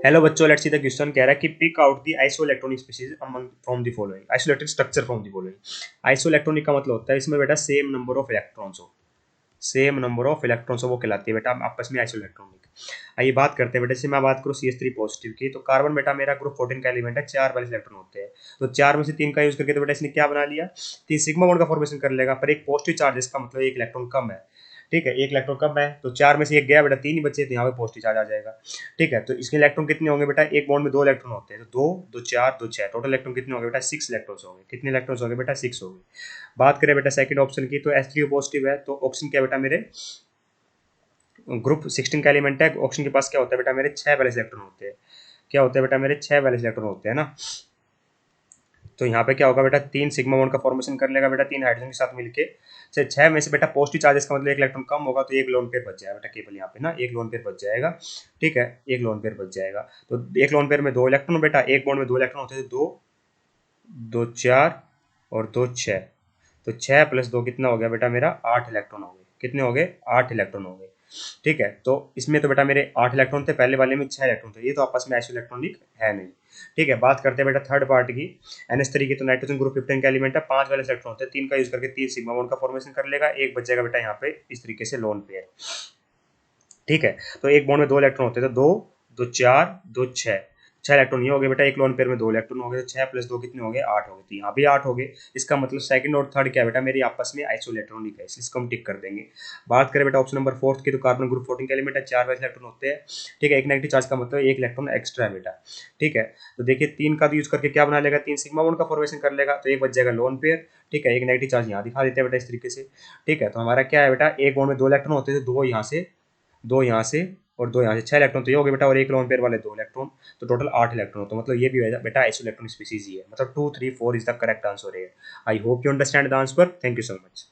Hello बच्चों, let's see the question कह रहा है कि pick out the isoelectronic species from the following, isoelectric structure from the following. Isoelectronic का मतलब होता है इसमें बेटा सेम नंबर ऑफ इलेक्ट्रॉन्स हो, सेम नंबर ऑफ इलेक्ट्रॉन्स हो, वो कहलाती है बेटा आपस में आइसोइलेक्ट्रॉनिक। आइए बात करते हैं बेटा, जैसे मैं बात करूँ CH3 पॉजिटिव की, तो कार्बन बेटा मेरा ग्रुप 14 का एलिमेंट है, 4 वाले इलेक्ट्रॉन होते हैं। तो 4 में से 3 का यूज करके तो बेटा इसने क्या बना लिया, 3 सिग्मा बॉन्ड का फॉर्मेशन कर लेगा, पर एक पॉजिटिव चार्ज इसका मतलब एक इलेक्ट्रॉन कम है। ठीक है, एक इलेक्ट्रॉन कम है तो 4 में से एक गया बेटा, 3 ही बचे, तो यहाँ पे पॉजिटिव चार्ज आ जाएगा। ठीक है, तो इसके इलेक्ट्रॉन कितने होंगे बेटा, एक बॉन्ड में 2 इलेक्ट्रॉन होते हैं, तो 2 2 4 2 6, टोटल इलेक्ट्रॉन कितने होंगे बेटा, 6 इलेक्ट्रॉन्स होंगे। कितने इलेक्ट्रॉन्स होंगे बेटा, 6 होंगे। बात करें बेटा सेकंड ऑप्शन की, तो H3 पॉजिटिव है, तो ऑक्सीजन क्या बेटा मेरे ग्रुप 16 का एलिमेंट है, ऑक्सीजन के पास क्या होता है बेटा, मेरे 6 वैलेंस इलेक्ट्रॉन होते हैं। क्या होता है बेटा, मेरे 6 वैलेंस इलेक्ट्रॉन होते हैं ना। तो यहाँ पे क्या होगा बेटा, 3 सिग्मा बॉन्ड का फॉर्मेशन कर लेगा बेटा, 3 हाइड्रोजन के साथ मिलके। से 6 में से बेटा पॉजिटिव चार्जेस का मतलब एक इलेक्ट्रॉन कम होगा, तो एक लोन पेयर बच जाएगा बेटा, केवल यहाँ पे ना एक लोन पेयर बच जाएगा। ठीक है, एक लोन पेयर बच जाएगा। तो एक लोन पेयर में 2 इलेक्ट्रॉन बेटा, एक बॉन्ड में 2 इलेक्ट्रॉन होते हैं, तो 2 2 4 और 2 6। तो 6 प्लस 2 कितना हो गया बेटा, मेरा 8 इलेक्ट्रॉन हो गए। कितने हो गए, 8 इलेक्ट्रॉन हो गए। ठीक है, तो इसमें तो बेटा मेरे 8 इलेक्ट्रॉन थे, पहले वाले में 6 इलेक्ट्रॉन थे, ये तो आपस में आइसो इलेक्ट्रॉनिक है नहीं। ठीक है, बात करते हैं बेटा थर्ड पार्ट की। NH3 की, तो नाइट्रोजन ग्रुप 15 का एलिमेंट है, 5 वाले इलेक्ट्रॉन होते हैं, 3 का यूज करके 3 सिग्मा बॉन्ड का फॉर्मेशन कर लेगा, एक बच जाएगा बेटा यहाँ पे इस तरीके से लोन पेयर। ठीक है, तो एक बॉन्ड में 2 इलेक्ट्रॉन होते हैं, तो 2 2 4 2 6, 6 इलेक्ट्रॉन ये हो गए बेटा, एक लोन पेयर में 2 इलेक्ट्रॉन हो गए, तो 6 प्लस 2 कितने हो गए, 8 हो गए, तो यहाँ भी 8 हो गए। इसका मतलब सेकंड और थर्ड क्या है बेटा, मेरी आपस में आइसो इलेक्ट्रॉनिक है, इसको हम टिक कर देंगे। बात करें बेटा ऑप्शन नंबर फोर्थ की, तो कार्बन ग्रुप 14 का एलिमेंट है, 4 वैसे इलेक्ट्रॉन होते हैं। ठीक है, एक नेगेटिव चार्ज का मतलब एक इलेक्ट्रॉन एक्स्ट्रा है बेटा। ठीक है, तो देखिए 3 का यूज करके क्या बना लेगा, 3 सिग्मा बॉन्ड का फॉर्मेशन कर लेगा, तो एक बच जाएगा लोन पेयर। ठीक है, एक नेगेटिव चार्ज यहाँ दिखा देते हैं बेटा इस तरीके से। ठीक है, तो हमारा क्या है बेटा, एक बॉन्ड में 2 इलेक्ट्रॉन होते हैं, तो 2 यहाँ से, 2 यहाँ से और 2 यहाँ से, 6 इलेक्ट्रॉन तो ये हो गए बेटा, और एक लोन पेयर वाले 2 इलेक्ट्रॉन, तो टोटल 8 इलेक्ट्रॉन। तो मतलब ये भी बेटा आइसोइलेक्ट्रॉनिक स्पीसीज ही है, मतलब 2 3 4 इज द करेक्ट आंसर है। I hope you understand the answer. Thank you so much.